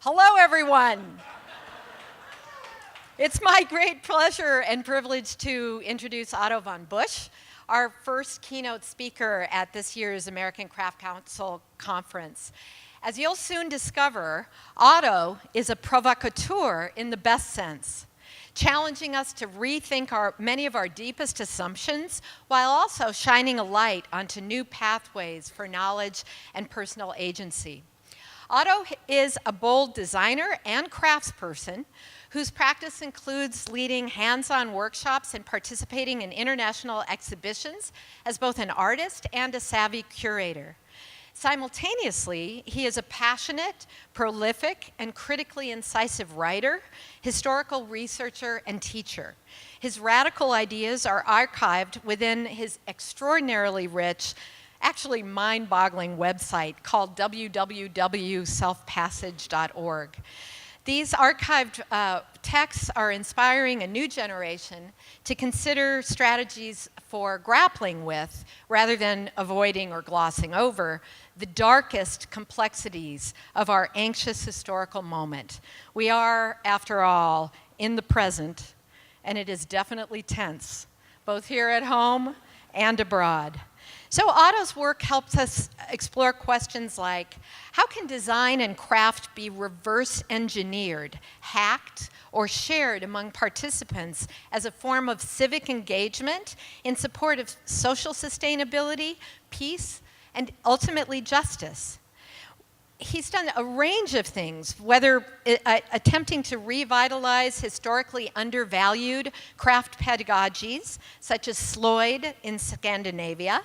Hello, everyone. It's my great pleasure and privilege to introduce Otto von Busch, our first keynote speaker at this year's American Craft Council Conference. As you'll soon discover, Otto is a provocateur in the best sense, challenging us to rethink many of our deepest assumptions while also shining a light onto new pathways for knowledge and personal agency. Otto is a bold designer and craftsperson whose practice includes leading hands-on workshops and participating in international exhibitions as both an artist and a savvy curator. Simultaneously, he is a passionate, prolific, and critically incisive writer, historical researcher, and teacher. His radical ideas are archived within his extraordinarily rich, actually mind-boggling website called www.selfpassage.org. These archived texts are inspiring a new generation to consider strategies for grappling with, rather than avoiding or glossing over, the darkest complexities of our anxious historical moment. We are, after all, in the present, and it is definitely tense, both here at home and abroad. So Otto's work helps us explore questions like, how can design and craft be reverse engineered, hacked, or shared among participants as a form of civic engagement in support of social sustainability, peace, and ultimately justice? He's done a range of things, whether attempting to revitalize historically undervalued craft pedagogies, such as Lloyd in Scandinavia,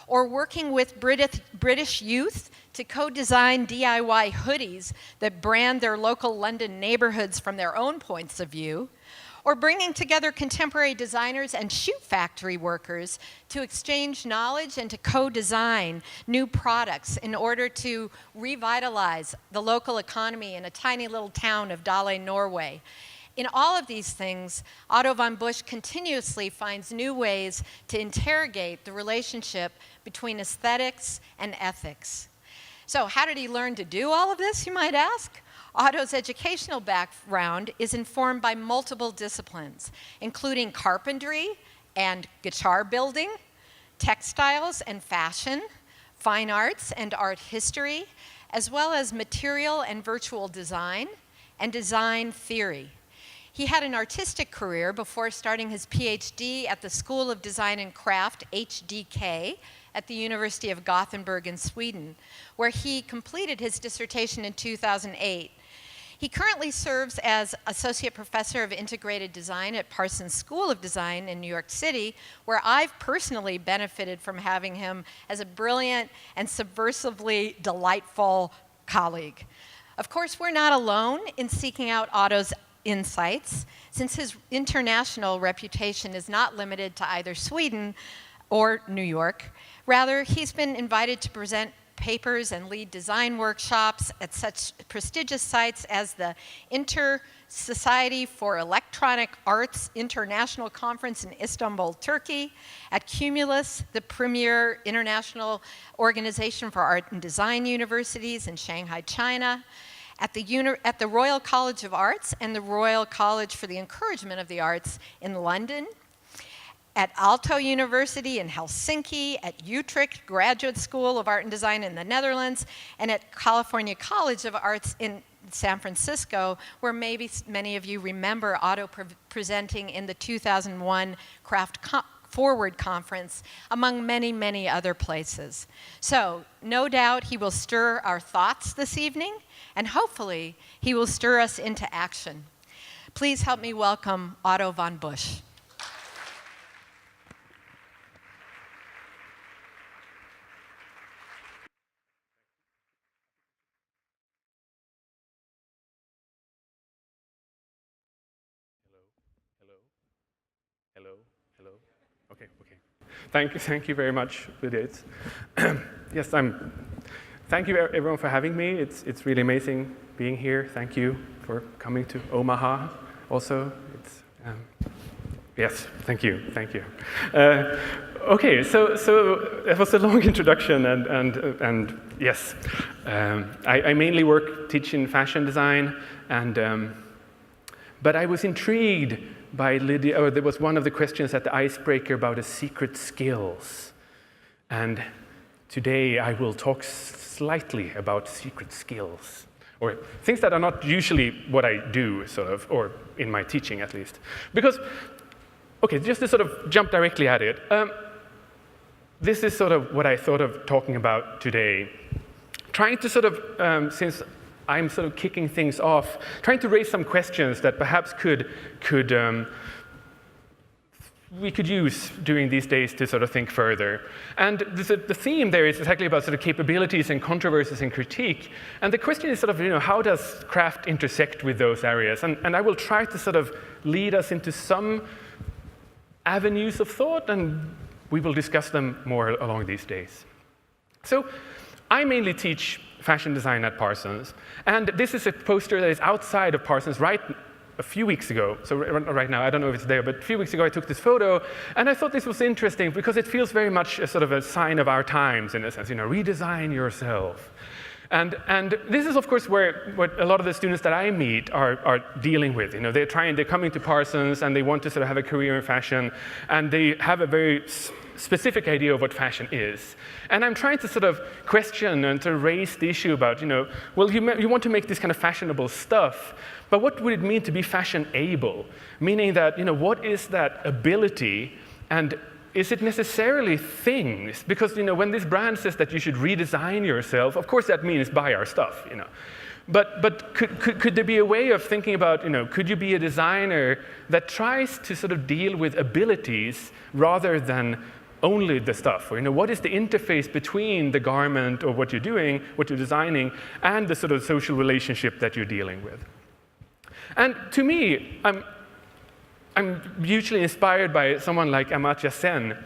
or working with British youth to co-design DIY hoodies that brand their local London neighborhoods from their own points of view, or bringing together contemporary designers and shoe factory workers to exchange knowledge and to co-design new products in order to revitalize the local economy in a tiny little town of Dale, Norway. In all of these things, Otto von Busch continuously finds new ways to interrogate the relationship between aesthetics and ethics. So how did he learn to do all of this, you might ask? Otto's educational background is informed by multiple disciplines, including carpentry and guitar building, textiles and fashion, fine arts and art history, as well as material and virtual design, and design theory. He had an artistic career before starting his PhD at the School of Design and Craft, HDK, at the University of Gothenburg in Sweden, where he completed his dissertation in 2008. He currently serves as Associate Professor of Integrated Design at Parsons School of Design in New York City, where I've personally benefited from having him as a brilliant and subversively delightful colleague. Of course, we're not alone in seeking out Otto's insights, since his international reputation is not limited to either Sweden or New York. Rather, he's been invited to present papers and lead design workshops at such prestigious sites as the Inter-Society for Electronic Arts International Conference in Istanbul, Turkey, at Cumulus, the premier international organization for art and design universities in Shanghai, China, at the Royal College of Arts and the Royal College for the Encouragement of the Arts in London, at Aalto University in Helsinki, at Utrecht Graduate School of Art and Design in the Netherlands, and at California College of Arts in San Francisco, where maybe many of you remember Otto presenting in the 2001 Craft Forward Conference, among many, many other places. So, no doubt he will stir our thoughts this evening, and hopefully he will stir us into action. Please help me welcome Otto von Busch. Hello. Okay. Thank you very much, Judith. Yes, thank you everyone for having me. It's really amazing being here. Thank you for coming to Omaha. Also, yes, thank you. Okay, so it was a long introduction, and Yes. I mainly teach in fashion design, but I was intrigued by Lydia, there was one of the questions at the icebreaker about the secret skills. And today I will talk slightly about secret skills, or things that are not usually what I do, sort of, or in my teaching at least. Because, okay, just to sort of jump directly at it, this is sort of what I thought of talking about today. Trying to sort of, since I'm sort of kicking things off, trying to raise some questions that perhaps we could use during these days to sort of think further. And the theme there is exactly about sort of capabilities and controversies and critique. And the question is sort of, how does craft intersect with those areas? And I will try to sort of lead us into some avenues of thought, and we will discuss them more along these days. So I mainly teach fashion design at Parsons. And this is a poster that is outside of Parsons a few weeks ago. So right now, I don't know if it's there, but a few weeks ago I took this photo, and I thought this was interesting because it feels very much a sort of a sign of our times, in a sense, redesign yourself. And this is, of course, what a lot of the students that I meet are dealing with. They're coming to Parsons, and they want to sort of have a career in fashion, and they have a very specific idea of what fashion is. And I'm trying to sort of question and to raise the issue about, well, you want to make this kind of fashionable stuff, but what would it mean to be fashion-able? Meaning that, what is that ability, and is it necessarily things? Because, when this brand says that you should redesign yourself, of course that means buy our stuff, But could there be a way of thinking about, could you be a designer that tries to sort of deal with abilities rather than only the stuff? Or, what is the interface between the garment or what you're doing, what you're designing, and the sort of social relationship that you're dealing with? And to me, I'm hugely inspired by someone like Amartya Sen,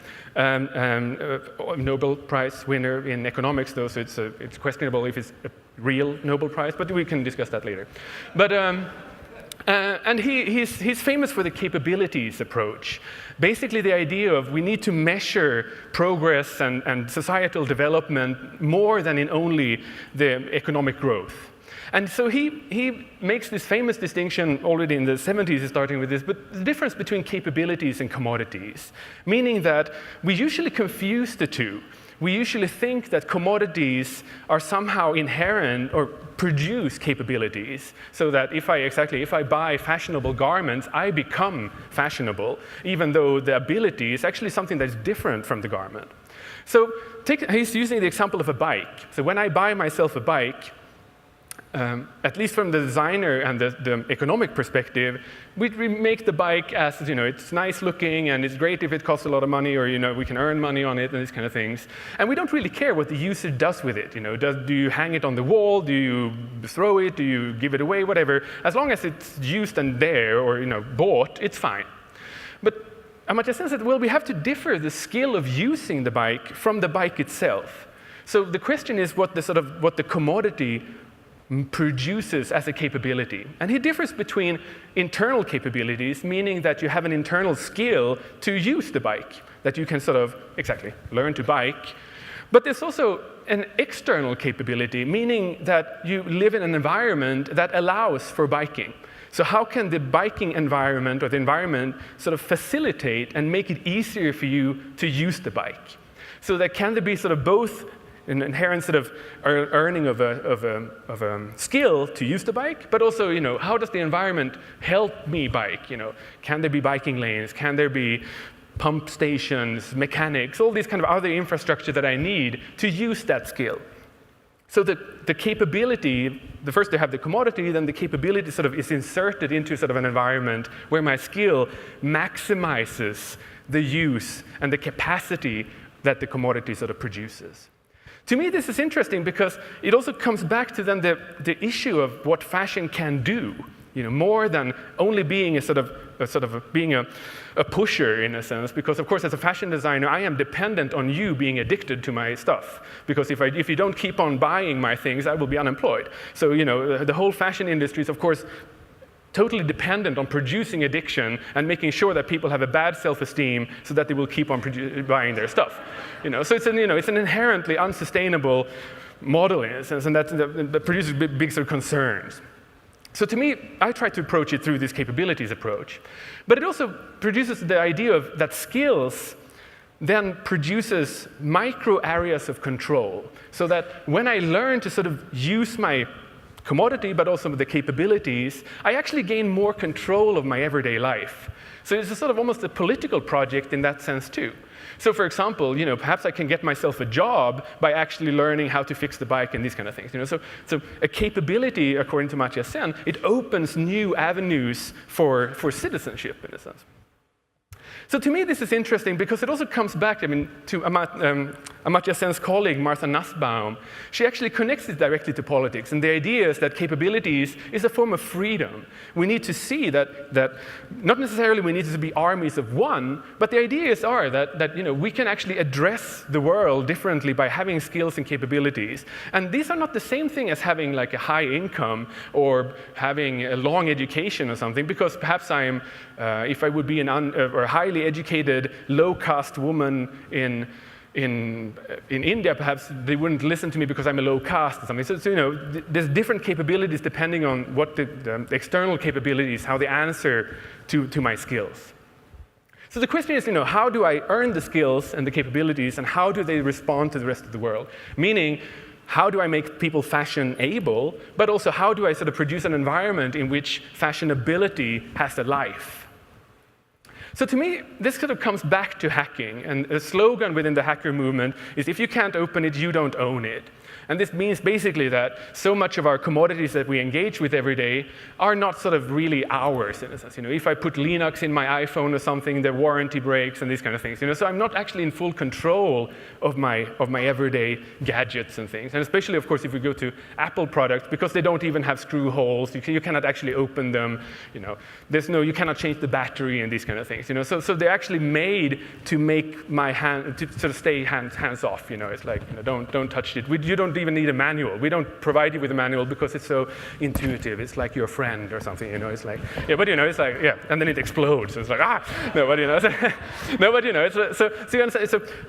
Nobel Prize winner in economics, though, so it's questionable if it's a real Nobel Prize, but we can discuss that later. But and he's famous for the capabilities approach. Basically, the idea of we need to measure progress and societal development more than in only the economic growth. And so he makes this famous distinction already in the 70s, starting with this, but the difference between capabilities and commodities, meaning that we usually confuse the two. We usually think that commodities are somehow inherent or produce capabilities, so that if I buy fashionable garments, I become fashionable, even though the ability is actually something that's different from the garment. So he's using the example of a bike. So when I buy myself a bike, at least from the designer and the economic perspective, we make the bike as, it's nice looking and it's great if it costs a lot of money, or, we can earn money on it and these kind of things. And we don't really care what the user does with it. Do you hang it on the wall? Do you throw it? Do you give it away? Whatever. As long as it's used and there or, bought, it's fine. But Amartya Sen said, well, we have to differ the skill of using the bike from the bike itself. So the question is what the commodity produces as a capability. And he differs between internal capabilities, meaning that you have an internal skill to use the bike, that you can learn to bike. But there's also an external capability, meaning that you live in an environment that allows for biking. So how can the biking environment or the environment sort of facilitate and make it easier for you to use the bike? So that can there be sort of both an inherent sort of earning of a skill to use the bike, but also, how does the environment help me bike? Can there be biking lanes? Can there be pump stations, mechanics, all these kind of other infrastructure that I need to use that skill? So the capability, the first to have the commodity, then the capability sort of is inserted into sort of an environment where my skill maximizes the use and the capacity that the commodity sort of produces. To me, this is interesting because it also comes back to then the issue of what fashion can do, more than only being being a pusher in a sense. Because of course, as a fashion designer, I am dependent on you being addicted to my stuff. Because if you don't keep on buying my things, I will be unemployed. So the whole fashion industry is of course totally dependent on producing addiction and making sure that people have a bad self-esteem so that they will keep on buying their stuff. So it's an inherently unsustainable model in a sense, and that produces big sort of concerns. So to me, I try to approach it through this capabilities approach. But it also produces the idea of that skills then produces micro areas of control, so that when I learn to sort of use my commodity, but also the capabilities, I actually gain more control of my everyday life. So it's a sort of almost a political project in that sense too. So for example, perhaps I can get myself a job by actually learning how to fix the bike and these kind of things. So a capability, according to Amartya Sen, it opens new avenues for citizenship in a sense. So to me, this is interesting because it also comes back, to Amartya Sen's colleague, Martha Nussbaum. She actually connects it directly to politics, and the idea is that capabilities is a form of freedom. We need to see that not necessarily we need to be armies of one, but the ideas are that we can actually address the world differently by having skills and capabilities. And these are not the same thing as having like a high income or having a long education or something, because perhaps if I would be a highly educated, low-caste woman in India, perhaps they wouldn't listen to me because I'm a low caste or something. So there's different capabilities depending on what the external capabilities, how they answer to my skills. So the question is, how do I earn the skills and the capabilities, and how do they respond to the rest of the world? Meaning, how do I make people fashion-able, but also how do I sort of produce an environment in which fashionability has a life? So to me, this sort of comes back to hacking, and a slogan within the hacker movement is, if you can't open it, you don't own it. And this means basically that so much of our commodities that we engage with every day are not sort of really ours, in a sense. If I put Linux in my iPhone or something, the warranty breaks and these kind of things. So I'm not actually in full control of my everyday gadgets and things. And especially, of course, if we go to Apple products, because they don't even have screw holes, you cannot actually open them. You cannot change the battery and these kind of things. So they're actually made to make my hand, to sort of stay hands off. It's like, don't touch it. You don't even need a manual. We don't provide you with a manual because it's so intuitive. It's like your friend or something. It's like, it's like, and then it explodes. So it's like,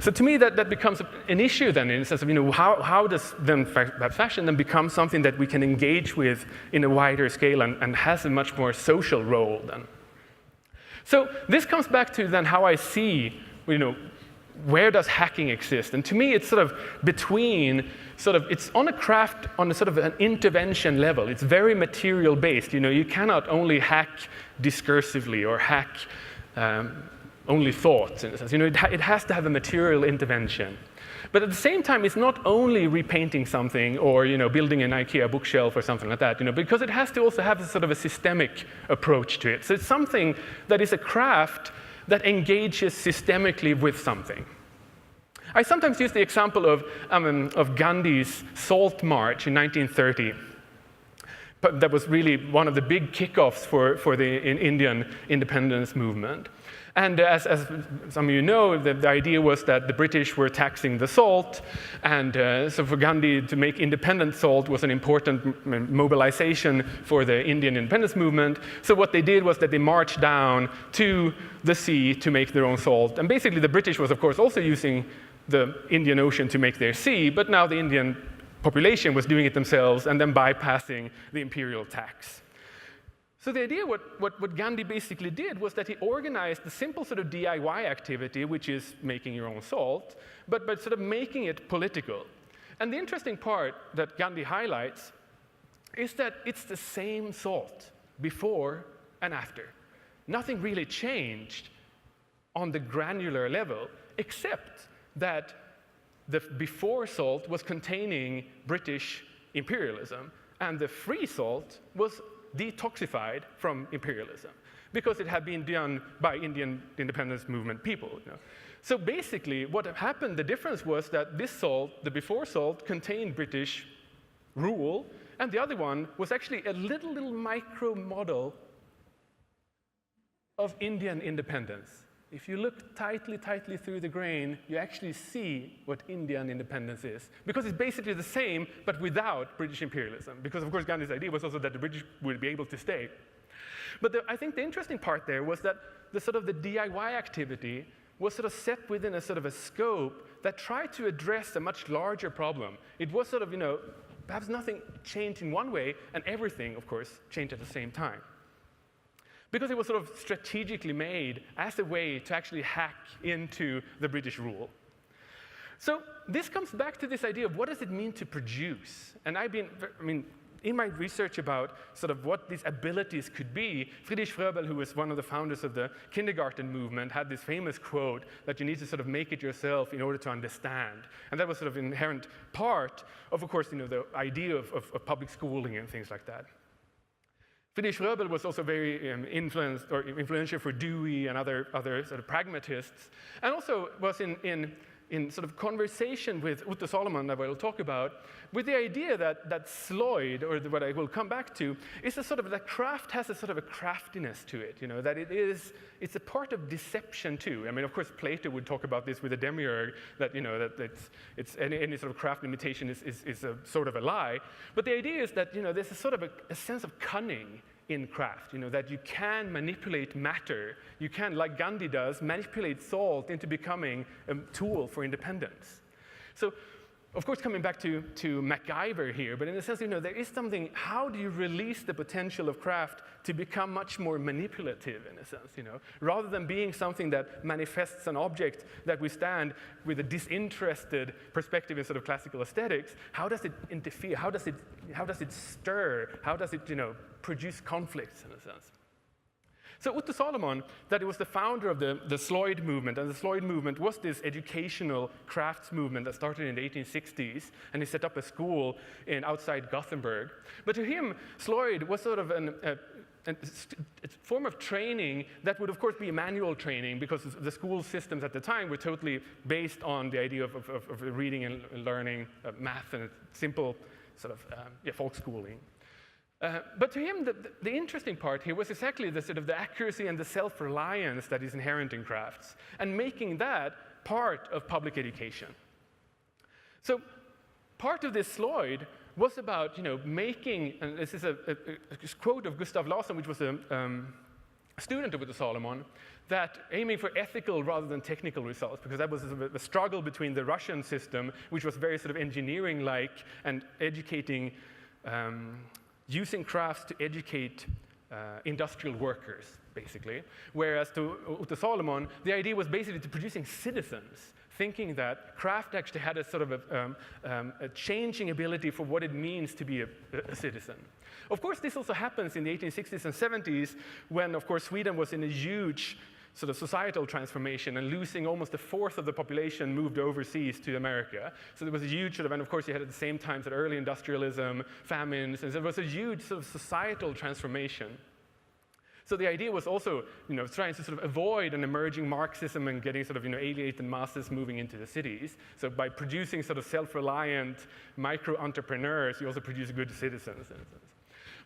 So to me, that becomes an issue then, in the sense of, how does then fashion then become something that we can engage with in a wider scale and has a much more social role then. So this comes back to then how I see, where does hacking exist? And to me, it's sort of between, it's on a craft on a sort of an intervention level. It's very material based. You cannot only hack discursively or hack only thoughts, in a sense. It has to have a material intervention. But at the same time, it's not only repainting something or building an IKEA bookshelf or something like that, because it has to also have a sort of a systemic approach to it. So it's something that is a craft that engages systemically with something. I sometimes use the example of Gandhi's Salt March in 1930. But that was really one of the big kickoffs for the Indian independence movement. And as some of you know, the idea was that the British were taxing the salt, and so for Gandhi to make independent salt was an important mobilization for the Indian independence movement. So what they did was that they marched down to the sea to make their own salt. And basically the British was, of course, also using the Indian Ocean to make their sea, but now the Indian population was doing it themselves and then bypassing the imperial tax. So the idea, what Gandhi basically did was that he organized the simple sort of DIY activity, which is making your own salt, but sort of making it political. And the interesting part that Gandhi highlights is that it's the same salt before and after. Nothing really changed on the granular level, except that the before salt was containing British imperialism, and the free salt was detoxified from imperialism because it had been done by Indian independence movement people. So basically what happened, the difference was that this salt, the before salt, contained British rule, and the other one was actually a little micro model of Indian independence. If you look tightly through the grain, you actually see what Indian independence is. Because it's basically the same, but without British imperialism. Because, of course, Gandhi's idea was also that the British would be able to stay. But I think the interesting part there was that the DIY activity was sort of set within a sort of a scope that tried to address a much larger problem. It was sort of, perhaps nothing changed in one way, and everything, of course, changed at the same time. Because it was sort of strategically made as a way to actually hack into the British rule. So this comes back to this idea of what does it mean to produce? And in my research about sort of what these abilities could be, Friedrich Fröbel, who was one of the founders of the kindergarten movement, had this famous quote that you need to sort of make it yourself in order to understand. And that was sort of an inherent part of course, the idea of public schooling and things like that. Friedrich Fröbel was also very influential for Dewey and other sort of pragmatists, and also was in sort of conversation with Otto Solomon, that we'll talk about, with the idea that Sloyd, or what I will come back to, is that craft has a sort of a craftiness to it, that it's a part of deception too. I mean, of course, Plato would talk about this with the demiurge, that that it's any sort of craft imitation is a sort of a lie. But the idea is that there's a sort of a sense of cunning in craft, that you can manipulate matter. You can, like Gandhi does, manipulate salt into becoming a tool for independence. So, of course, coming back to MacGyver here, but in a sense, there is something, how do you release the potential of craft to become much more manipulative, in a sense, rather than being something that manifests an object that we stand with a disinterested perspective in sort of classical aesthetics. How does it interfere? How does it stir? How does it, produce conflicts, in a sense? So Otto Solomon, that was the founder of the Sloyd movement, and the Sloyd movement was this educational crafts movement that started in the 1860s, and he set up a school outside Gothenburg. But to him, Sloyd was sort of a form of training that would, of course, be manual training, because the school systems at the time were totally based on the idea of reading and learning math and simple sort of folk schooling. But to him, the interesting part here was exactly the accuracy and the self-reliance that is inherent in crafts, and making that part of public education. So part of this Sloyd was about making, and this is a quote of Gustav Lawson, which was a student of Otto Solomon, that aiming for ethical rather than technical results, because that was a struggle between the Russian system, which was very sort of engineering-like and educating, using crafts to educate industrial workers, basically. Whereas to Otto Solomon, the idea was basically to producing citizens, thinking that craft actually had a sort of a changing ability for what it means to be a citizen. Of course, this also happens in the 1860s and 70s, when, of course, Sweden was in a huge sort of societal transformation, and losing almost a fourth of the population moved overseas to America. So there was a huge sort of, and of course you had at the same time sort of early industrialism, famines, and so there was a huge sort of societal transformation. So the idea was also, trying to sort of avoid an emerging Marxism and getting sort of, alienated masses moving into the cities. So by producing sort of self-reliant micro-entrepreneurs, you also produce good citizens.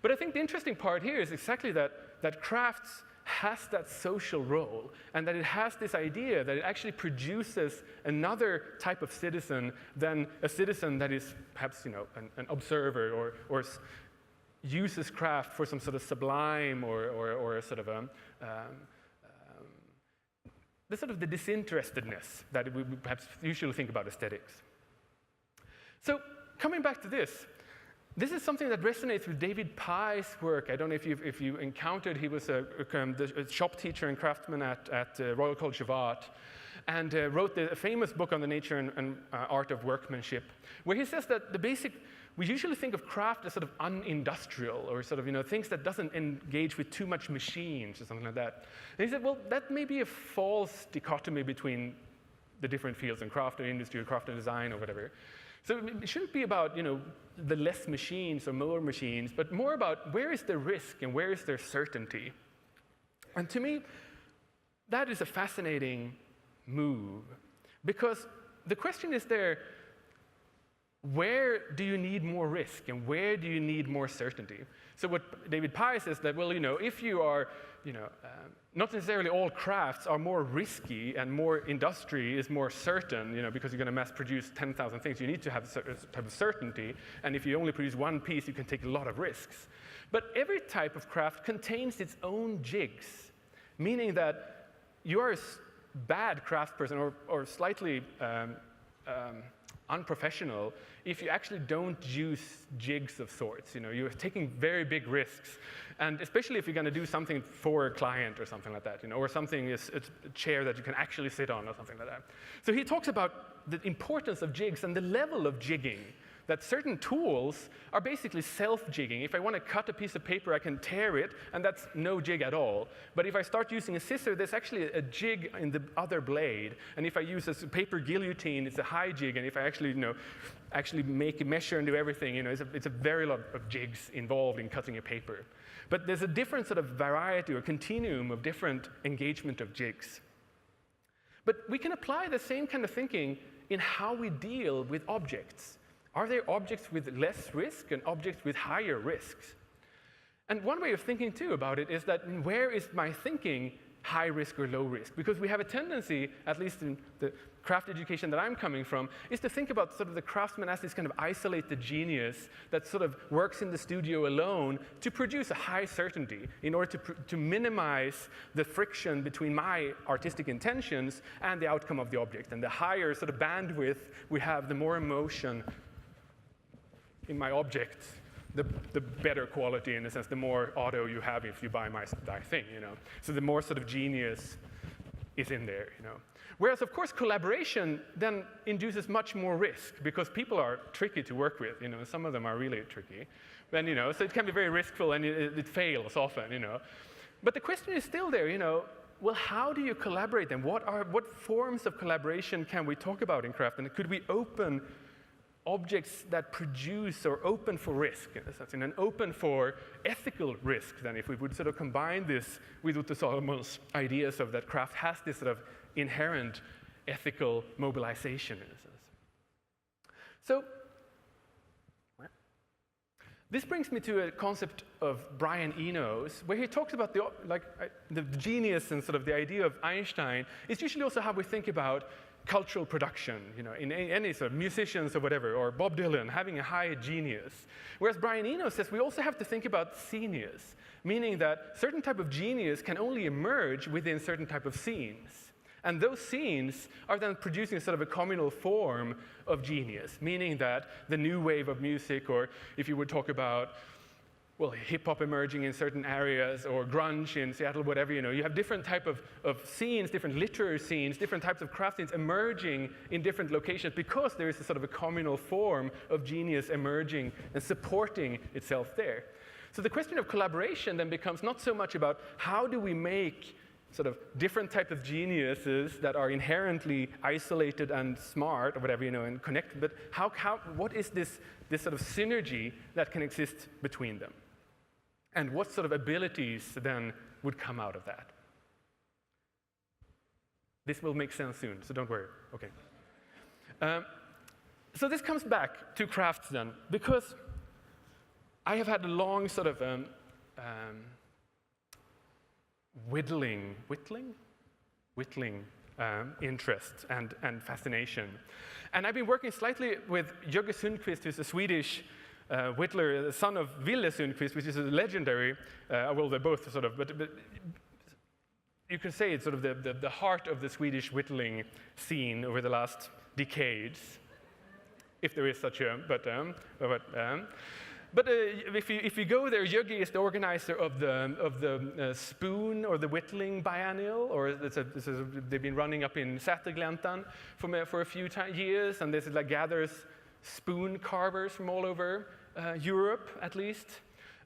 But I think the interesting part here is exactly that crafts has that social role, and that it has this idea that it actually produces another type of citizen than a citizen that is perhaps, an observer or uses craft for some sort of sublime or a sort of the sort of the disinterestedness that we perhaps usually think about aesthetics. So coming back to this is something that resonates with David Pye's work. I don't know if you encountered, he was a shop teacher and craftsman at Royal College of Art, and wrote a famous book on the nature and art of workmanship, where he says that we usually think of craft as sort of unindustrial, or sort of, things that doesn't engage with too much machines or something like that. And he said, well, that may be a false dichotomy between the different fields in craft and industry, or craft and design, or whatever. So it shouldn't be about, the less machines or more machines, but more about where is the risk and where is there certainty. And to me, that is a fascinating move, because the question is there, where do you need more risk and where do you need more certainty? So what David Pye says that, well, if you are, not necessarily all crafts are more risky and more industry is more certain, because you're going to mass produce 10,000 things, you need to have a certain type of certainty. And if you only produce one piece, you can take a lot of risks. But every type of craft contains its own jigs, meaning that you are a bad craftsperson or slightly unprofessional if you actually don't use jigs of sorts. You're taking very big risks, and especially if you're going to do something for a client or something like that, or something is a chair that you can actually sit on or something like that. So he talks about the importance of jigs and the level of jigging. That certain tools are basically self-jigging. If I want to cut a piece of paper, I can tear it, and that's no jig at all. But if I start using a scissor, there's actually a jig in the other blade. And if I use a paper guillotine, it's a high jig. And if I actually make a measure and do everything, it's a very lot of jigs involved in cutting a paper. But there's a different sort of variety or continuum of different engagement of jigs. But we can apply the same kind of thinking in how we deal with objects. Are there objects with less risk and objects with higher risks? And one way of thinking, too, about it is that where is my thinking high risk or low risk? Because we have a tendency, at least in the craft education that I'm coming from, is to think about sort of the craftsman as this kind of isolated genius that sort of works in the studio alone to produce a high certainty in order to minimize the friction between my artistic intentions and the outcome of the object. And the higher sort of bandwidth we have, the more emotion in my object, the better quality, in a sense, the more Otto you have if you buy my thing, So the more sort of genius is in there, Whereas, of course, collaboration then induces much more risk, because people are tricky to work with, Some of them are really tricky. And, so it can be very riskful, and it fails often, But the question is still there, well, how do you collaborate then? What forms of collaboration can we talk about in craft? And could we open objects that produce or open for risk, in a sense, and open for ethical risk, then, if we would sort of combine this with Otto Salomon's ideas of that craft has this sort of inherent ethical mobilization, in a sense. So this brings me to a concept of Brian Eno's, where he talks about the genius and sort of the idea of Einstein is usually also how we think about cultural production, in any sort of musicians or whatever, or Bob Dylan having a high genius. Whereas Brian Eno says we also have to think about scenius, meaning that certain type of genius can only emerge within certain type of scenes. And those scenes are then producing sort of a communal form of genius, meaning that the new wave of music, or if you would talk about hip-hop emerging in certain areas, or grunge in Seattle, whatever, you have different type of scenes, different literary scenes, different types of craft scenes emerging in different locations because there is a sort of a communal form of genius emerging and supporting itself there. So the question of collaboration then becomes not so much about how do we make sort of different type of geniuses that are inherently isolated and smart or whatever, and connected, but what is this sort of synergy that can exist between them? And what sort of abilities then would come out of that? This will make sense soon, so don't worry. Okay. So this comes back to crafts then, because I have had a long sort of whittling interest and fascination. And I've been working slightly with Jörg Sundqvist, who's a Swedish whittler, the son of Ville Sundqvist, which is a legendary, well, they're both sort of, but you can say it's sort of the heart of the Swedish whittling scene over the last decades, if there is such a, but if you go there, Jörg is the organizer of the spoon or the whittling biennial, or they've been running up in Sätergläntan for a few years, and this gathers spoon carvers from all over Europe, at least.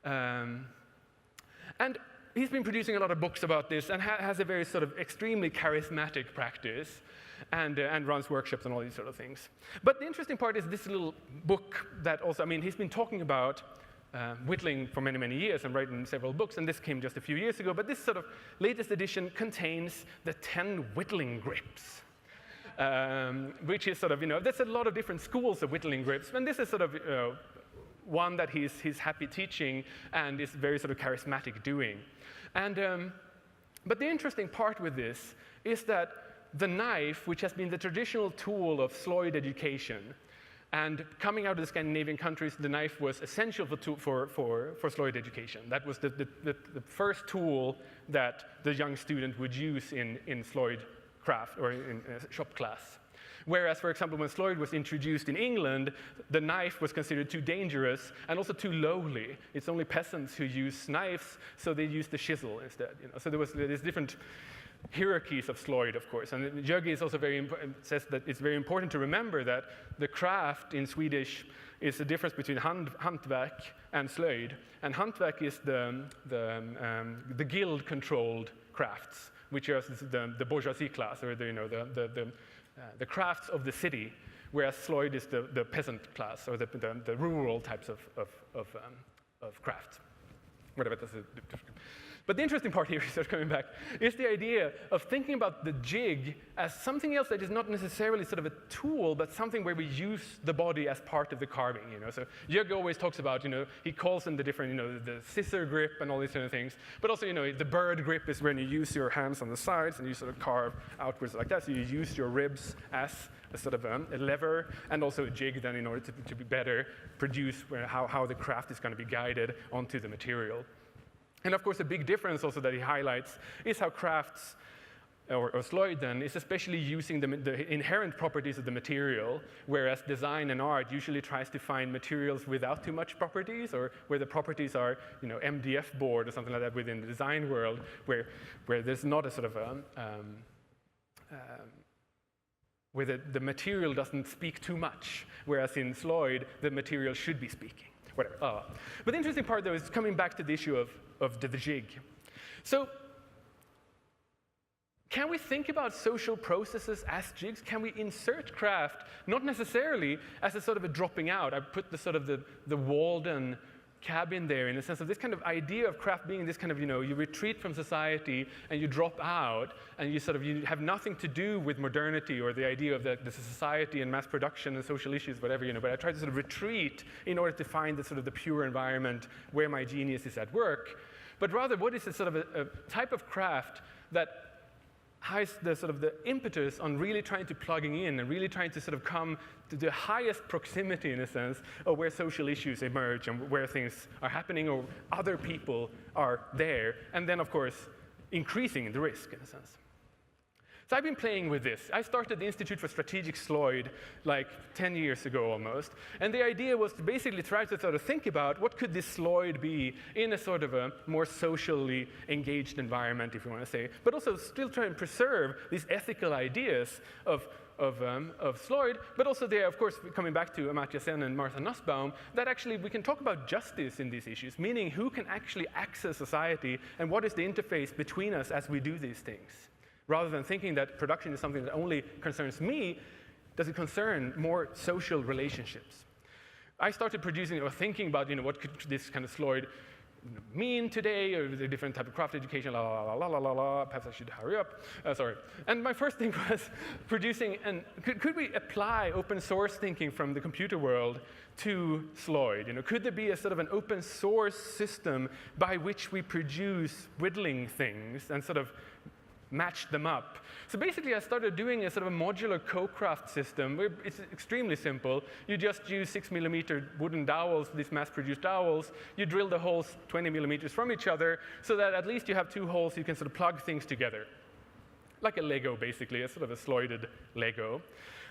And he's been producing a lot of books about this and has a very sort of extremely charismatic practice and runs workshops and all these sort of things. But the interesting part is this little book that also, he's been talking about whittling for many, many years and writing several books, and this came just a few years ago, but this sort of latest edition contains the 10 whittling grips. Which is sort of, there's a lot of different schools of whittling grips, and this is sort of one that he's happy teaching and is very sort of charismatic doing. And but the interesting part with this is that the knife, which has been the traditional tool of Sloyd education, and coming out of the Scandinavian countries, the knife was essential for Sloyd education. That was the first tool that the young student would use in Sloyd craft or in shop class. Whereas, for example, when Lloyd was introduced in England, the knife was considered too dangerous and also too lowly. It's only peasants who use knives, so they used the chisel instead. So there's different hierarchies of Lloyd, of course. And Jögge is also says that it's very important to remember that the craft in Swedish is the difference between hantverk and slöjd. And hantverk is the guild-controlled crafts, which are the bourgeoisie class, or the crafts of the city, whereas slöjd is the peasant class, or the rural types of crafts. Whatever that's But the interesting part here, sort of coming back, is the idea of thinking about the jig as something else that is not necessarily sort of a tool, but something where we use the body as part of the carving. So Jögge always talks about, he calls them the different, the scissor grip and all these kind of things. But also, the bird grip is when you use your hands on the sides and you sort of carve outwards like that. So you use your ribs as a sort of a lever, and also a jig then in order to be better produce how the craft is going to be guided onto the material. And of course, a big difference also that he highlights is how crafts, or slöjd then, is especially using the inherent properties of the material, whereas design and art usually tries to find materials without too much properties, or where the properties are, MDF board or something like that within the design world, where there's not a sort of where the material doesn't speak too much, whereas in slöjd, the material should be speaking. Whatever. But the interesting part, though, is coming back to the issue of the jig. So can we think about social processes as jigs? Can we insert craft, not necessarily as a sort of a dropping out? I put the sort of the Walden cabin there in the sense of this kind of idea of craft being this kind of, you retreat from society and you drop out and you have nothing to do with modernity or the idea of the society and mass production and social issues, whatever, but I try to sort of retreat in order to find the sort of the pure environment where my genius is at work. But rather, what is a sort of a type of craft that has the sort of the impetus on really trying to plugging in and really trying to sort of come to the highest proximity, in a sense, of where social issues emerge and where things are happening or other people are there, and then, of course, increasing the risk, in a sense. So I've been playing with this. I started the Institute for Strategic Slöjd like 10 years ago almost. And the idea was to basically try to sort of think about what could this slöjd be in a sort of a more socially engaged environment, if you want to say, but also still try and preserve these ethical ideas of slöjd, but also there, of course, coming back to Amartya Sen and Martha Nussbaum, that actually we can talk about justice in these issues, meaning who can actually access society and what is the interface between us as we do these things. Rather than thinking that production is something that only concerns me, does it concern more social relationships? I started producing or thinking about, what could this kind of slöjd mean today, or the different type of craft education, perhaps I should hurry up, sorry. And my first thing was producing, could we apply open source thinking from the computer world to slöjd? Could there be a sort of an open source system by which we produce whittling things and sort of matched them up. So basically, I started doing a sort of a modular co-craft system where it's extremely simple. You just use 6mm wooden dowels, these mass-produced dowels. You drill the holes 20 millimeters from each other so that at least you have two holes you can sort of plug things together. Like a Lego, basically, a sort of a slöjded Lego.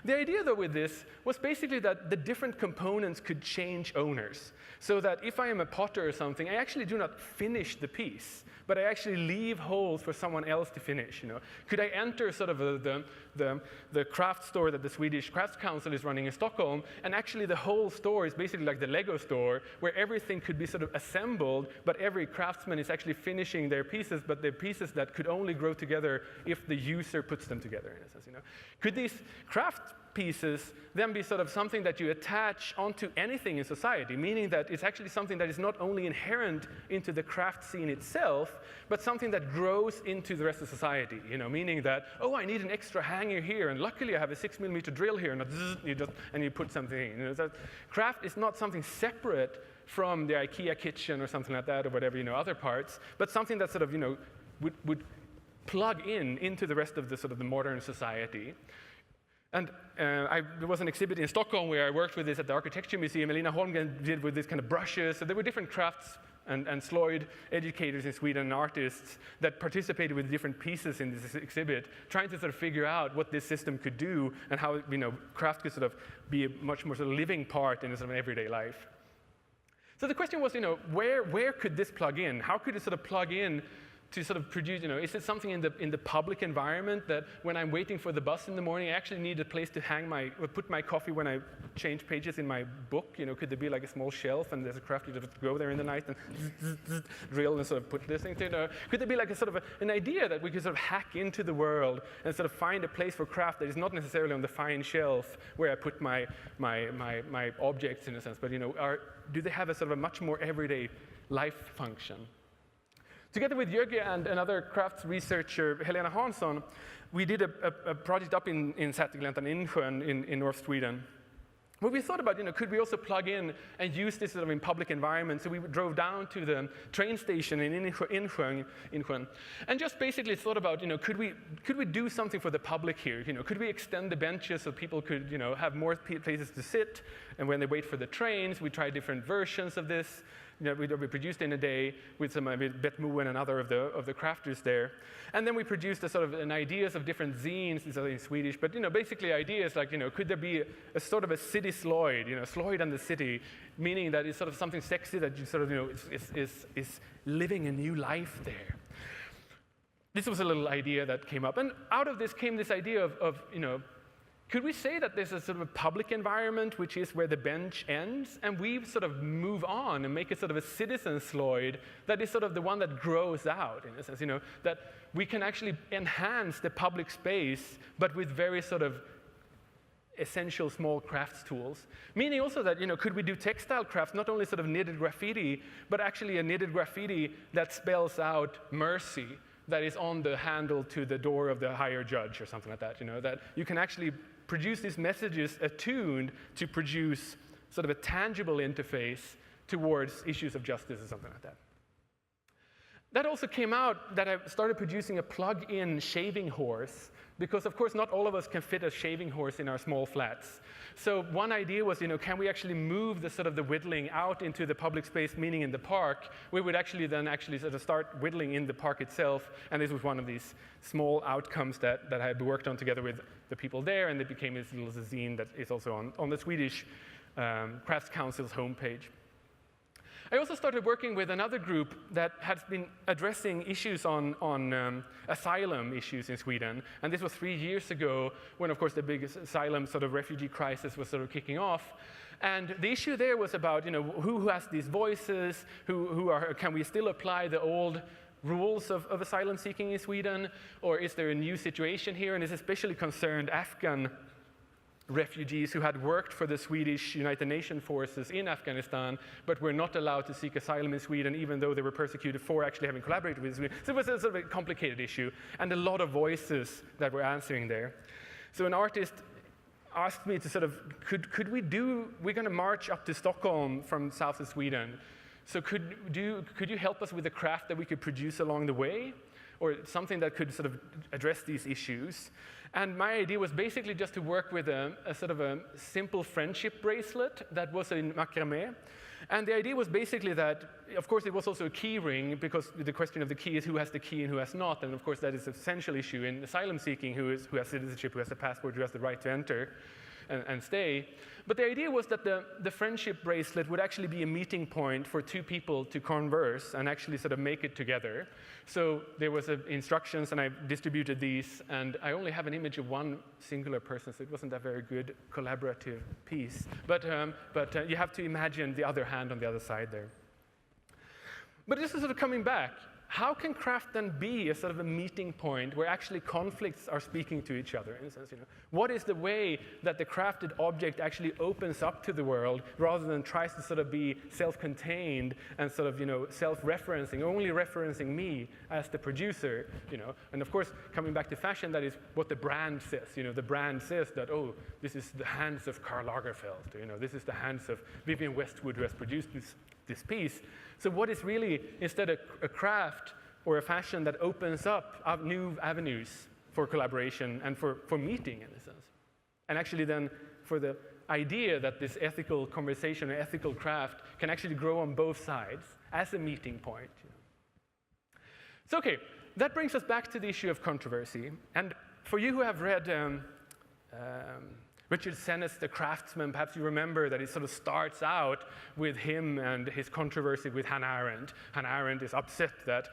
The idea, though, with this was basically that the different components could change owners. So that if I am a potter or something, I actually do not finish the piece, but I actually leave holes for someone else to finish. Could I enter sort of the craft store that the Swedish Crafts Council is running in Stockholm, and actually the whole store is basically like the Lego store, where everything could be sort of assembled, but every craftsman is actually finishing their pieces, but they're pieces that could only grow together if the user puts them together, in a sense. Could these craft pieces then be sort of something that you attach onto anything in society, meaning that it's actually something that is not only inherent into the craft scene itself, but something that grows into the rest of society, meaning that, oh, I need an extra hanger here, and luckily I have a 6mm drill here, and you put something in. That craft is not something separate from the IKEA kitchen or something like that, or whatever, other parts, but something that sort of, would plug into the rest of the sort of the modern society. And there was an exhibit in Stockholm where I worked with this at the Architecture Museum. Elina Holmgren did with these kind of brushes. So there were different crafts And Lloyd educators in Sweden and artists that participated with different pieces in this exhibit, trying to sort of figure out what this system could do and how craft could sort of be a much more sort of living part in sort of everyday life. So the question was, where could this plug in? How could it sort of plug in to sort of produce, is it something in the public environment that when I'm waiting for the bus in the morning, I actually need a place to put my coffee when I change pages in my book? Could there be like a small shelf and there's a crafter that would go there in the night and drill and sort of put this thing to? Could there be like a sort of an idea that we could sort of hack into the world and sort of find a place for craft that is not necessarily on the fine shelf where I put my objects in a sense, but do they have a sort of a much more everyday life function? Together with Jögge and another crafts researcher, Helena Hansson, we did a project up in Sätergläntan, Insjön in North Sweden, where we thought about, could we also plug in and use this sort of in public environment? So we drove down to the train station in Insjön, and just basically thought about, could we do something for the public here? Could we extend the benches so people could, have more places to sit? And when they wait for the trains, we tried different versions of this. We produced in a day with some Bet Moen and other of the crafters there. And then we produced a sort of an ideas of different zines, these are in Swedish, but basically ideas like, could there be a sort of a city Sloyd, Sloyd and the city, meaning that it's sort of something sexy that you sort of, is living a new life there. This was a little idea that came up. And out of this came this idea of could we say that there's a sort of a public environment which is where the bench ends, and we sort of move on and make it sort of a citizen Sloyd that is sort of the one that grows out, in a sense, that we can actually enhance the public space, but with very sort of essential small crafts tools. Meaning also that, could we do textile crafts, not only sort of knitted graffiti, but actually a knitted graffiti that spells out mercy, that is on the handle to the door of the higher judge or something like that, that you can actually produce these messages attuned to produce sort of a tangible interface towards issues of justice or something like that. That also came out that I started producing a plug-in shaving horse, because of course not all of us can fit a shaving horse in our small flats. So one idea was, can we actually move the sort of the whittling out into the public space, meaning in the park? We would actually then sort of start whittling in the park itself, and this was one of these small outcomes that I had worked on together with the people there, and it became this little zine that is also on the Swedish Crafts Council's homepage. I also started working with another group that has been addressing issues on asylum issues in Sweden. And this was 3 years ago when, of course, the big asylum sort of refugee crisis was sort of kicking off. And the issue there was about, who has these voices, can we still apply the old rules of asylum seeking in Sweden, or is there a new situation here? And this especially concerned Afghan refugees who had worked for the Swedish United Nations forces in Afghanistan, but were not allowed to seek asylum in Sweden, even though they were persecuted for actually having collaborated with Sweden. So it was a sort of a complicated issue, and a lot of voices that were answering there. So an artist asked me to sort of, we're going to march up to Stockholm from south of Sweden. So could you help us with a craft that we could produce along the way? Or something that could sort of address these issues. And my idea was basically just to work with a sort of a simple friendship bracelet that was in macrame. And the idea was basically that, of course, it was also a key ring, because the question of the key is who has the key and who has not. And of course, that is an essential issue in asylum seeking, who has citizenship, who has a passport, who has the right to enter and stay. But the idea was that the friendship bracelet would actually be a meeting point for two people to converse and actually sort of make it together. So there was instructions, and I distributed these, and I only have an image of one singular person, so it wasn't a very good collaborative piece. But you have to imagine the other hand on the other side there. But this is sort of coming back. How can craft then be a sort of a meeting point where actually conflicts are speaking to each other? In a sense, what is the way that the crafted object actually opens up to the world rather than tries to sort of be self-contained and sort of self-referencing, only referencing me as the producer? And of course, coming back to fashion, that is what the brand says. The brand says that, oh, this is the hands of Karl Lagerfeld. This is the hands of Vivienne Westwood, who has produced this piece. So what is really instead a craft or a fashion that opens up new avenues for collaboration and for meeting, in a sense. And actually then for the idea that this ethical conversation or ethical craft can actually grow on both sides as a meeting point. So, okay, that brings us back to the issue of controversy. And for you who have read Richard Sennett's The Craftsman, perhaps you remember that it sort of starts out with him and his controversy with Hannah Arendt. Hannah Arendt is upset that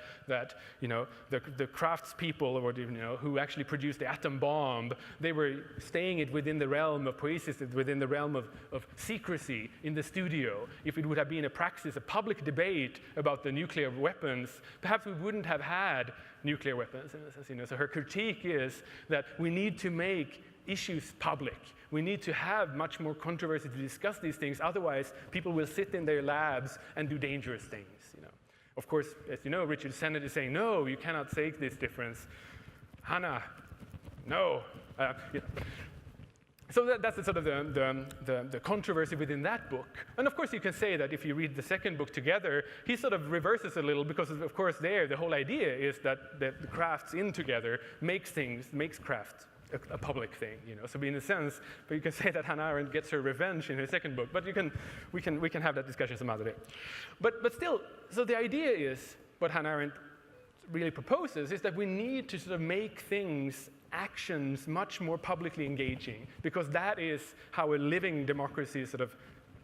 the craftspeople, or who actually produced the atom bomb, they were staying it within the realm of poesis, within the realm of secrecy in the studio. If it would have been a praxis, a public debate about the nuclear weapons, perhaps we wouldn't have had nuclear weapons. So her critique is that we need to make issues public. We need to have much more controversy to discuss these things. Otherwise, people will sit in their labs and do dangerous things. Of course, as you know, Richard Sennett is saying, no, you cannot say this difference. Hannah, no. So that's the sort of the controversy within that book. And of course, you can say that if you read the second book together, he sort of reverses a little because, of course, the whole idea is that the crafts in together makes craft a public thing, So in a sense, but you can say that Hannah Arendt gets her revenge in her second book. But we can have that discussion some other day. But still, so the idea is what Hannah Arendt really proposes is that we need to sort of make things, actions, much more publicly engaging, because that is how a living democracy sort of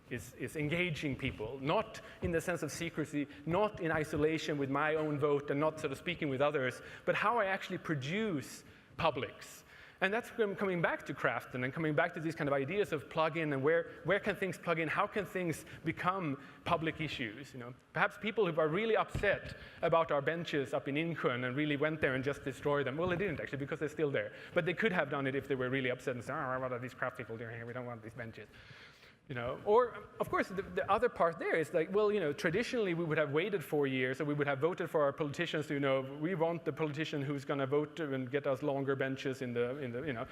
is engaging people, not in the sense of secrecy, not in isolation with my own vote and not sort of speaking with others, but how I actually produce publics. And that's coming back to craft and then coming back to these kind of ideas of plug-in and where can things plug in, how can things become public issues. Perhaps people who are really upset about our benches up in Insjön and really went there and just destroyed them. Well, they didn't actually because they're still there. But they could have done it if they were really upset and said, oh, what are these craft people doing here? We don't want these benches. Or, of course, the other part there is like, well, traditionally we would have waited 4 years, or we would have voted for our politicians to, we want the politician who's going to vote and get us longer benches in the.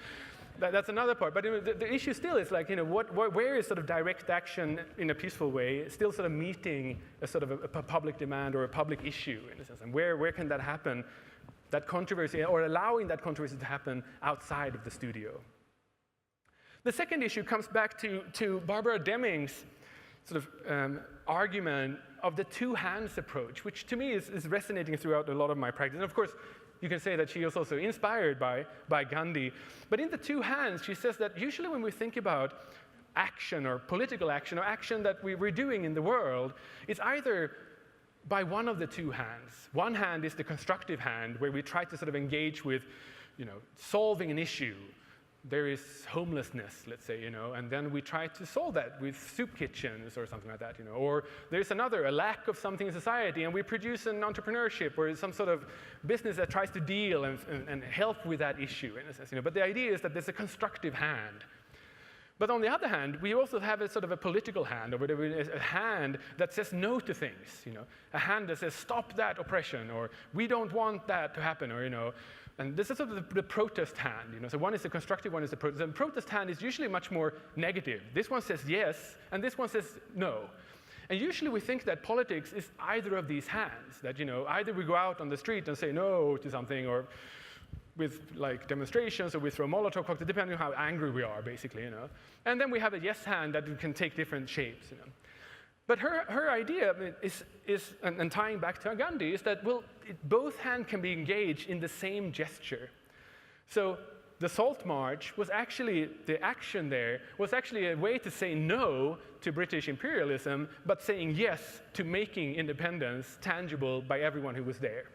That's another part. But the issue still is like, where is sort of direct action in a peaceful way still sort of meeting a sort of a public demand or a public issue in a sense, and where can that happen, that controversy, or allowing that controversy to happen outside of the studio. The second issue comes back to Barbara Deming's sort of argument of the two hands approach, which to me is resonating throughout a lot of my practice. And of course, you can say that she was also inspired by Gandhi. But in the two hands, she says that usually when we think about action or political action or action that we're doing in the world, it's either by one of the two hands. One hand is the constructive hand, where we try to sort of engage with, solving an issue. There is homelessness, let's say, and then we try to solve that with soup kitchens or something like that, Or there's a lack of something in society, and we produce an entrepreneurship or some sort of business that tries to deal and help with that issue, in a sense, But the idea is that there's a constructive hand. But on the other hand, we also have a sort of a political hand, or whatever, a hand that says no to things, A hand that says, stop that oppression, or we don't want that to happen, or, And this is sort of the protest hand, So one is the constructive, one is the protest. And the protest hand is usually much more negative. This one says yes, and this one says no. And usually we think that politics is either of these hands, that, either we go out on the street and say no to something, or with like demonstrations, or we throw Molotov cocktails, depending on how angry we are, basically, And then we have a yes hand that can take different shapes, But her idea is and tying back to Gandhi, is that, both hands can be engaged in the same gesture. So the Salt March was actually, the action there was actually a way to say no to British imperialism, but saying yes to making independence tangible by everyone who was there.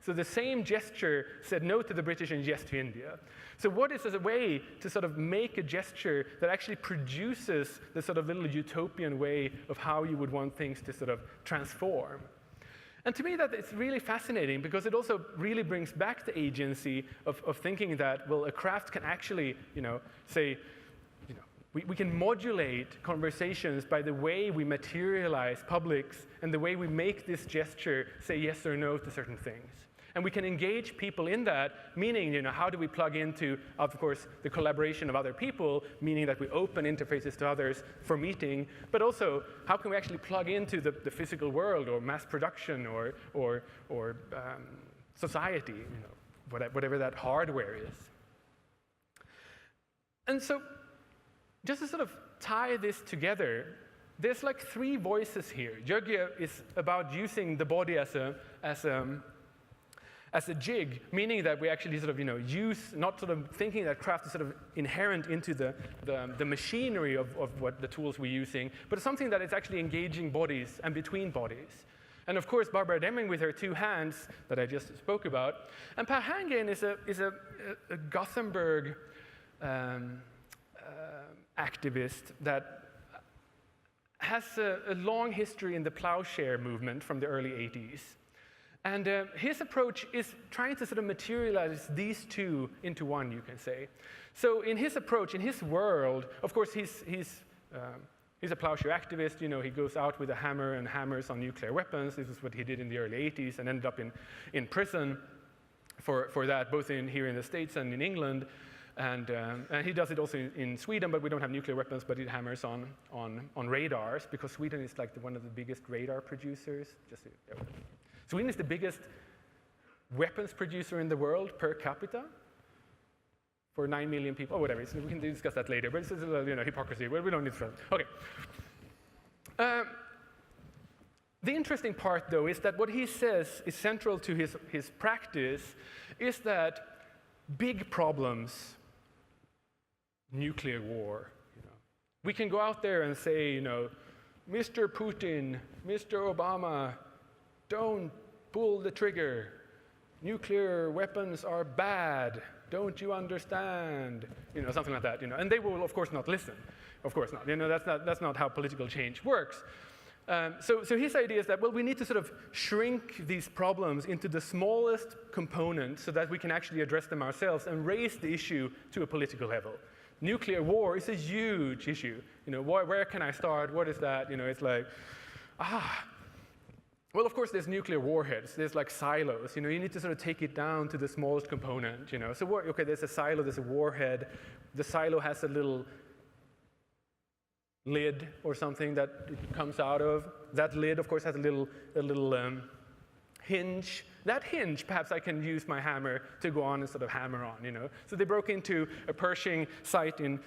So the same gesture said no to the British and yes to India. So what is a way to sort of make a gesture that actually produces the sort of little utopian way of how you would want things to sort of transform? And to me, that it's really fascinating, because it also really brings back the agency of thinking that, a craft can actually, say, we can modulate conversations by the way we materialize publics and the way we make this gesture say yes or no to certain things. And we can engage people in that, meaning, how do we plug into, of course, the collaboration of other people, meaning that we open interfaces to others for meeting, but also, how can we actually plug into the physical world, or mass production, or society, whatever that hardware is. And so, just to sort of tie this together, there's like three voices here. Yogya is about using the body as a jig, meaning that we actually sort of use, not sort of thinking that craft is sort of inherent into the machinery of what the tools we're using, but something that is actually engaging bodies and between bodies. And of course, Barbara Deming with her two hands that I just spoke about. And Per Herngren is a Gothenburg activist that has a long history in the plowshare movement from the early 80s. And his approach is trying to sort of materialize these two into one, you can say. So in his approach, in his world, of course, he's a plowshare activist. He goes out with a hammer and hammers on nuclear weapons. This is what he did in the early 80s and ended up in prison for that, both here in the States and in England. And he does it also in Sweden, but we don't have nuclear weapons, but it hammers on radars, because Sweden is like one of the biggest radar producers. Sweden is the biggest weapons producer in the world per capita for 9 million people. Oh, whatever. So we can discuss that later, but it's a little, hypocrisy. We don't need to. Okay. The interesting part, though, is that what he says is central to his practice is that big problems, nuclear war, we can go out there and say, Mr. Putin, Mr. Obama, don't pull the trigger. Nuclear weapons are bad. Don't you understand? Something like that. And they will, of course, not listen. Of course not. That's not how political change works. So his idea is that, well, we need to sort of shrink these problems into the smallest component so that we can actually address them ourselves and raise the issue to a political level. Nuclear war is a huge issue. Where can I start? What is that? It's like, well, of course, there's nuclear warheads. There's like silos. You need to sort of take it down to the smallest component. So okay, there's a silo. There's a warhead. The silo has a little lid or something that it comes out of. That lid, of course, has a little hinge. That hinge, perhaps I can use my hammer to go on and sort of hammer on. So they broke into a Pershing site in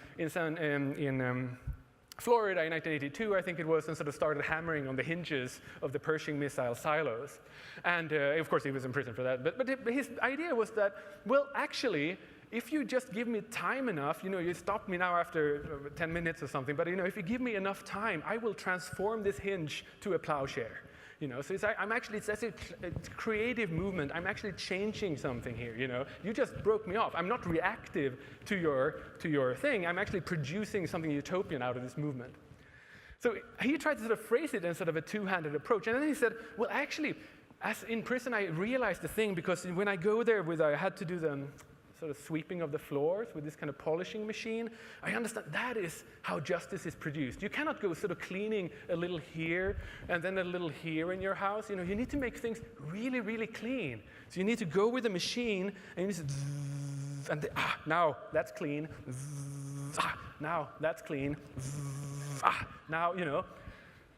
Florida in 1982, I think it was, and sort of started hammering on the hinges of the Pershing missile silos. And of course, he was in prison for that. But his idea was that, well, actually, if you just give me time enough, you stop me now after 10 minutes or something, but if you give me enough time, I will transform this hinge to a plowshare. So it's a creative movement. I'm actually changing something here. You just broke me off. I'm not reactive to your thing. I'm actually producing something utopian out of this movement. So he tried to sort of phrase it in sort of a two-handed approach. And then he said, well, actually, as in prison, I realized the thing, because when I go there I had to do the sort of sweeping of the floors with this kind of polishing machine, I understand that is how justice is produced. You cannot go sort of cleaning a little here and then a little here in your house. You need to make things really, really clean. So you need to go with the machine and you need to, and now that's clean. Now that's clean. Now,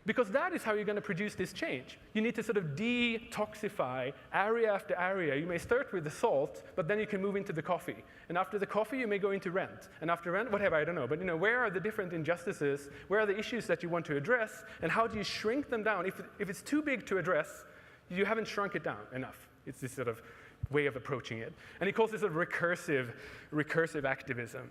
because that is how you're going to produce this change. You need to sort of detoxify area after area. You may start with the salt, but then you can move into the coffee. And after the coffee, you may go into rent. And after rent, whatever, I don't know. But where are the different injustices? Where are the issues that you want to address? And how do you shrink them down? If it's too big to address, you haven't shrunk it down enough. It's this sort of way of approaching it. And he calls this a recursive activism.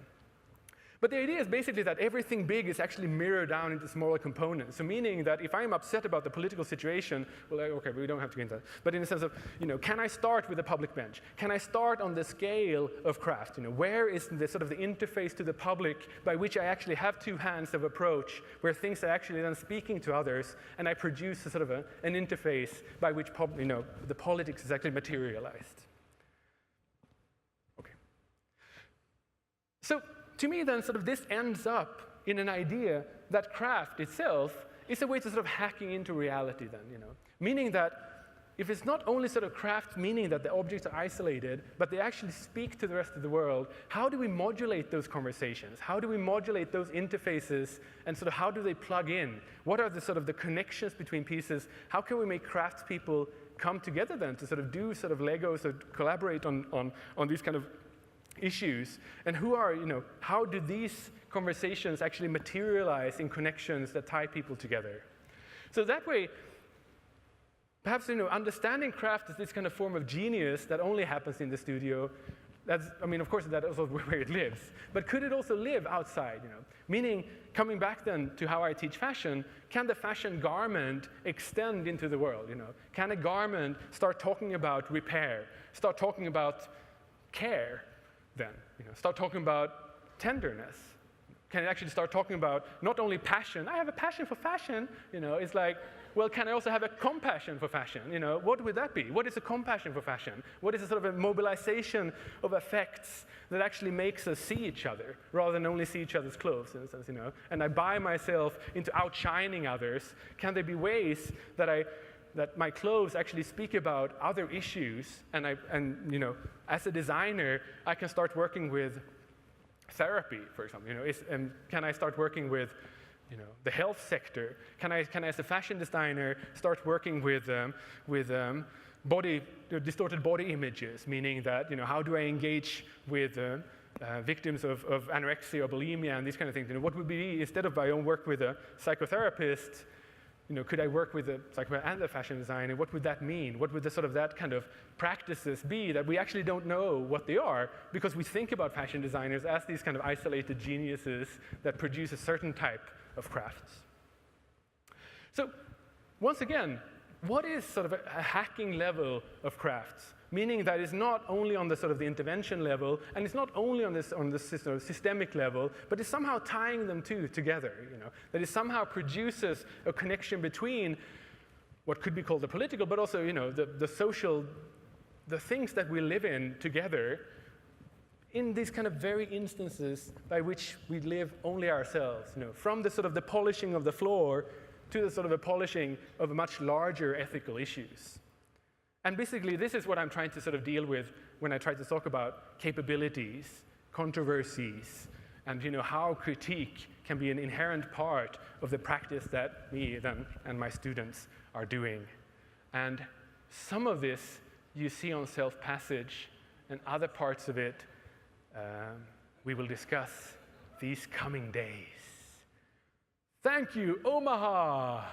But the idea is basically that everything big is actually mirrored down into smaller components. So meaning that if I'm upset about the political situation, well, okay, we don't have to get into that. But in the sense of, can I start with a public bench? Can I start on the scale of craft? Where is the sort of the interface to the public by which I actually have two hands of approach, where things are actually then speaking to others, and I produce a sort of an interface by which the politics is actually materialized. Okay. So, to me, then, sort of this ends up in an idea that craft itself is a way to sort of hacking into reality then, Meaning that if it's not only sort of craft, meaning that the objects are isolated, but they actually speak to the rest of the world, how do we modulate those conversations? How do we modulate those interfaces, and sort of how do they plug in? What are the sort of the connections between pieces? How can we make craftspeople come together then to sort of do sort of Legos or collaborate on these kind of issues, and how do these conversations actually materialize in connections that tie people together. So that way, perhaps understanding craft as this kind of form of genius that only happens in the studio, of course, that's also where it lives. But could it also live outside? Meaning, coming back then to how I teach fashion, can the fashion garment extend into the world? Can a garment start talking about repair, start talking about care, then? Start talking about tenderness? Can it actually start talking about not only passion? I have a passion for fashion. It's like, well, can I also have a compassion for fashion? What would that be? What is a compassion for fashion? What is a sort of a mobilization of affects that actually makes us see each other rather than only see each other's clothes, in a sense, And I buy myself into outshining others. Can there be ways that my clothes actually speak about other issues, and as a designer, I can start working with therapy, for example. Can I start working with the health sector? Can I, as a fashion designer, start working with distorted body images, meaning that, how do I engage with victims of anorexia or bulimia and these kind of things? What would be, instead of my own work with a psychotherapist, could I work with a psychotherapist and a fashion designer? What would that mean? What would that kind of practices be that we actually don't know what they are, because we think about fashion designers as these kind of isolated geniuses that produce a certain type of crafts. So once again, what is sort of a hacking level of crafts? Meaning that it's not only on the sort of the intervention level, and it's not only on the sort of systemic level, but it's somehow tying them together. That it somehow produces a connection between what could be called the political, but also the social, the things that we live in together, in these kind of very instances by which we live only ourselves. From the sort of the polishing of the floor to the sort of a polishing of much larger ethical issues. And basically, this is what I'm trying to sort of deal with when I try to talk about capabilities, controversies, and how critique can be an inherent part of the practice that me then and my students are doing. And some of this you see on Self-Passage, and other parts of it we will discuss these coming days. Thank you, Omaha!